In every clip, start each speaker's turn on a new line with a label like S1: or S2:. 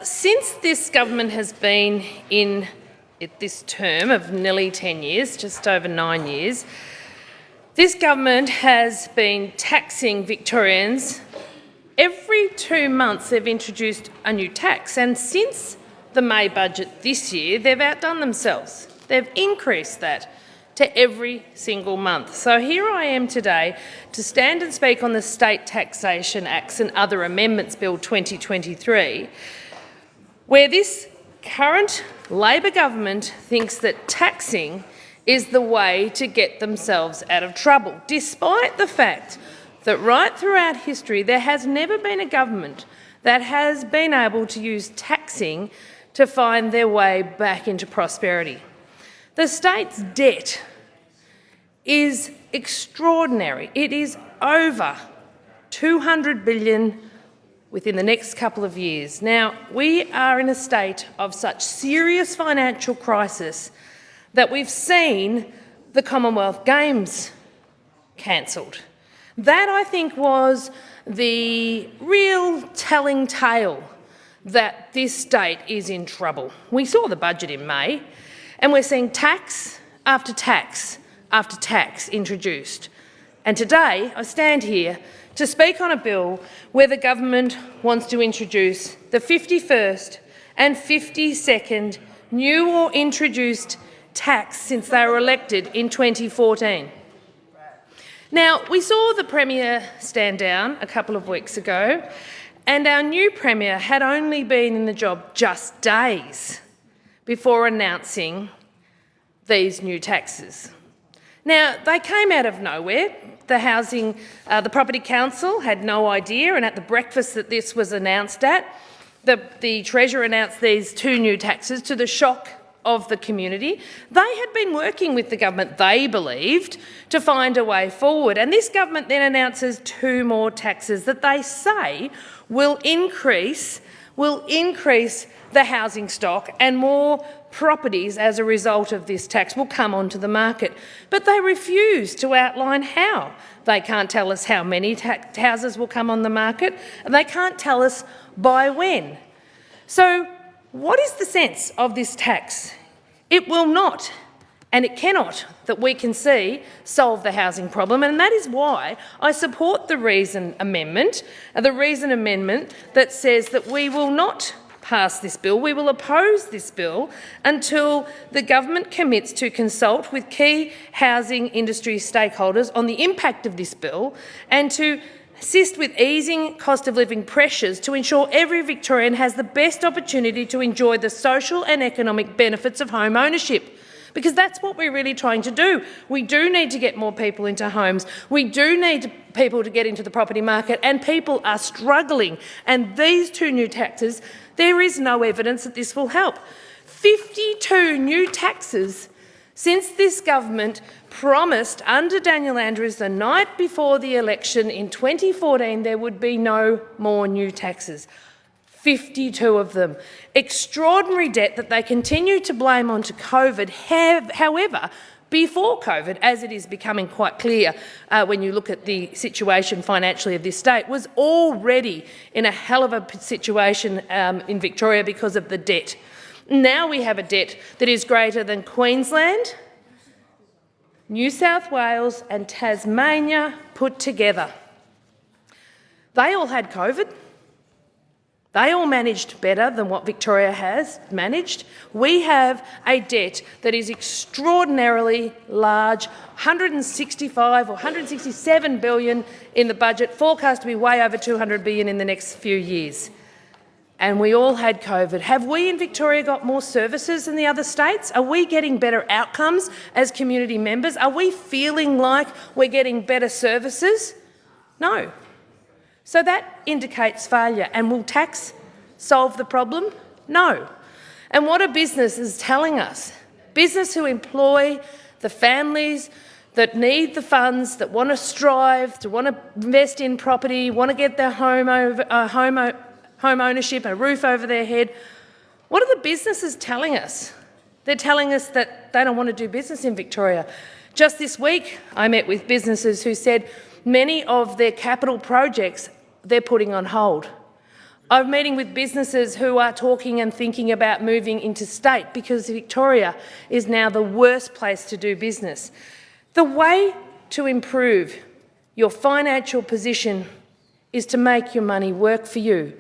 S1: Since this government has been in this term of nearly 10 years, just over 9 years, this government has been taxing Victorians. Every 2 months they've introduced a new tax, and since the May budget this year, they've outdone themselves. They've increased that to every single month. So here I am today to stand and speak on the State Taxation Acts and Other Amendments Bill 2023, where this current Labor government thinks that taxing is the way to get themselves out of trouble, despite the fact that right throughout history there has never been a government that has been able to use taxing to find their way back into prosperity. The state's debt is extraordinary. It is over $200 billion within the next couple of years. Now, we are in a state of such serious financial crisis that we've seen the Commonwealth Games cancelled. That, I think, was the real telling tale that this state is in trouble. We saw the budget in May, and we're seeing tax after tax after tax introduced. And today, I stand here to speak on a bill where the government wants to introduce the 51st and 52nd new or introduced tax since they were elected in 2014. Now, we saw the Premier stand down a couple of weeks ago, and our new Premier had only been in the job just days before announcing these new taxes. Now, they came out of nowhere. The Property Council had no idea, and at the breakfast that this was announced at, the Treasurer announced these two new taxes to the shock of the community. They had been working with the government, they believed, to find a way forward, and this government then announces two more taxes that they say will increase the housing stock, and more properties as a result of this tax will come onto the market. But they refuse to outline how. They can't tell us how many houses will come on the market, and they can't tell us by when. So what is the sense of this tax? It will not, and it cannot, that we can see, solve the housing problem, and that is why I support the reason amendment that says that we will not pass this bill. We will oppose this bill until the government commits to consult with key housing industry stakeholders on the impact of this bill and to assist with easing cost of living pressures to ensure every Victorian has the best opportunity to enjoy the social and economic benefits of home ownership. Because that's what we're really trying to do. We do need to get more people into homes. We do need people to get into the property market, and people are struggling. And these two new taxes, there is no evidence that this will help. 52 new taxes since this government promised under Daniel Andrews the night before the election in 2014 there would be no more new taxes. 52 of them. Extraordinary debt that they continue to blame onto COVID. However, before COVID, as it is becoming quite clear when you look at the situation financially of this state, was already in a hell of a situation in Victoria because of the debt. Now we have a debt that is greater than Queensland, New South Wales and Tasmania put together. They all had COVID. They all managed better than what Victoria has managed. We have a debt that is extraordinarily large, 165 or 167 billion in the budget, forecast to be way over 200 billion in the next few years. And we all had COVID. Have we in Victoria got more services than the other states? Are we getting better outcomes as community members? Are we feeling like we're getting better services? No. So that indicates failure. And will tax solve the problem? No. And what are businesses telling us? Business who employ the families that need the funds, that want to strive, to want to invest in property, want to get their home ownership, a roof over their head. What are the businesses telling us? They're telling us that they don't want to do business in Victoria. Just this week, I met with businesses who said many of their capital projects they're putting on hold. I'm meeting with businesses who are talking and thinking about moving interstate because Victoria is now the worst place to do business. The way to improve your financial position is to make your money work for you.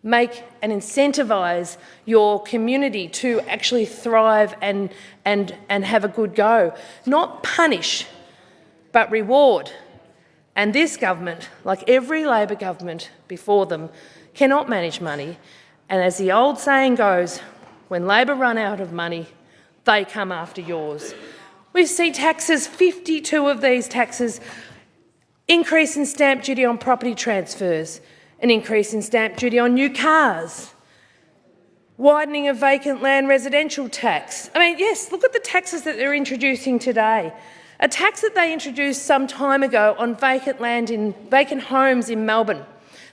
S1: Make and incentivise your community to actually thrive and have a good go. Not punish, but reward. And this government, like every Labor government before them, cannot manage money. And as the old saying goes, when Labor run out of money, they come after yours. We see taxes, 52 of these taxes, increase in stamp duty on property transfers, an increase in stamp duty on new cars, widening of vacant land residential tax. I mean, yes, look at the taxes that they're introducing today. A tax that they introduced some time ago on vacant land in vacant homes in Melbourne.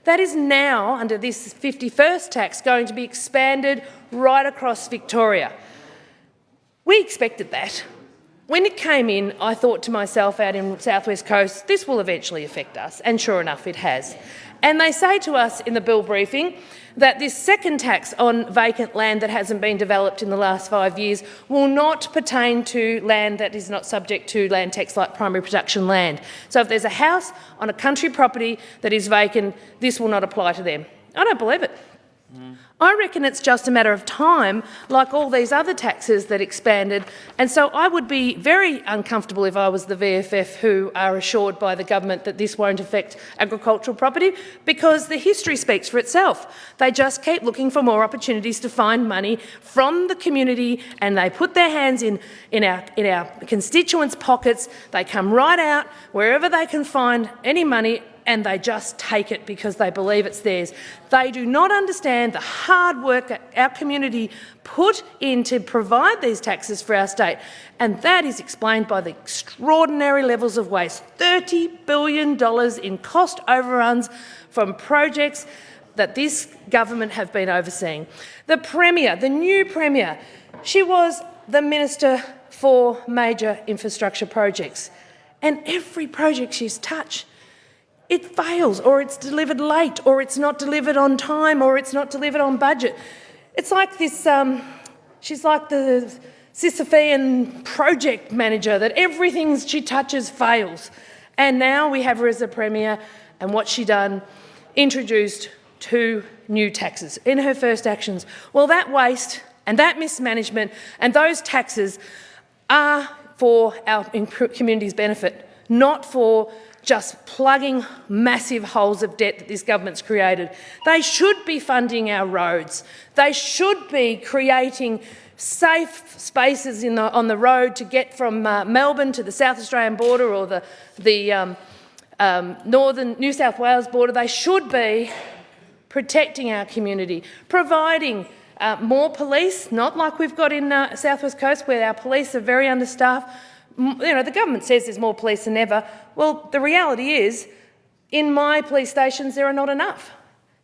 S1: That is now, under this 51st tax, going to be expanded right across Victoria. We expected that. When it came in, I thought to myself out in South West Coast, this will eventually affect us, and sure enough it has. And they say to us in the bill briefing that this second tax on vacant land that hasn't been developed in the last 5 years will not pertain to land that is not subject to land tax like primary production land. So if there's a house on a country property that is vacant, this will not apply to them. I don't believe it. I reckon it's just a matter of time, like all these other taxes that expanded, and so I would be very uncomfortable if I was the VFF who are assured by the government that this won't affect agricultural property, because the history speaks for itself. They just keep looking for more opportunities to find money from the community, and they put their hands in our constituents' pockets. They come right out wherever they can find any money, and they just take it because they believe it's theirs. They do not understand the hard work that our community put in to provide these taxes for our state, and that is explained by the extraordinary levels of waste. $30 billion in cost overruns from projects that this government have been overseeing. The Premier, the new Premier, she was the Minister for Major Infrastructure Projects, and every project she's touched, it fails, or it's delivered late, or it's not delivered on time, or it's not delivered on budget. It's like this, she's like the Sisyphean project manager that everything she touches fails. And now we have her as a Premier, and what's she done? Introduced 2 new taxes in her first actions. Well, that waste and that mismanagement and those taxes are for our community's benefit, not for just plugging massive holes of debt that this government's created. They should be funding our roads. They should be creating safe spaces on the road to get from Melbourne to the South Australian border or the northern New South Wales border. They should be protecting our community, providing more police, not like we've got in South West Coast where our police are very understaffed. You know, the government says there's more police than ever. Well, the reality is, in my police stations, there are not enough.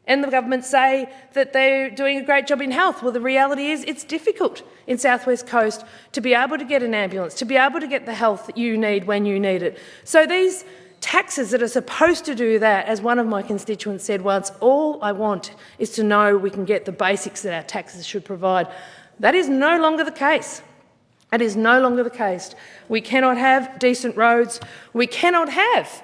S1: And the government say that they're doing a great job in health. Well, the reality is it's difficult in South West Coast to be able to get an ambulance, to be able to get the health that you need when you need it. So these taxes that are supposed to do that, as one of my constituents said once, all I want is to know we can get the basics that our taxes should provide. That is no longer the case. It is no longer the case. We cannot have decent roads. We cannot have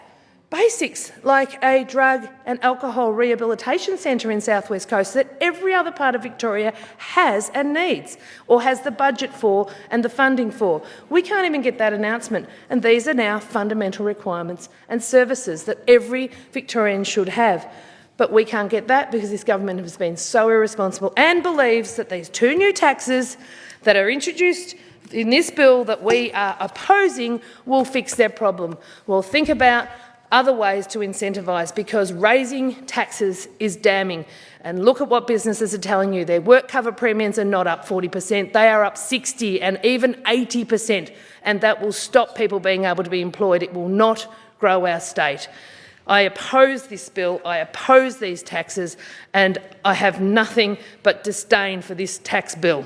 S1: basics like a drug and alcohol rehabilitation centre in South West Coast that every other part of Victoria has and needs, or has the budget for and the funding for. We can't even get that announcement, and these are now fundamental requirements and services that every Victorian should have. But we can't get that because this government has been so irresponsible and believes that these 2 new taxes that are introduced in this bill that we are opposing will fix their problem. Well, think about other ways to incentivise, because raising taxes is damning. And look at what businesses are telling you. Their work cover premiums are not up 40%, they are up 60% and even 80%, and that will stop people being able to be employed. It will not grow our state. I oppose this bill, I oppose these taxes, and I have nothing but disdain for this tax bill.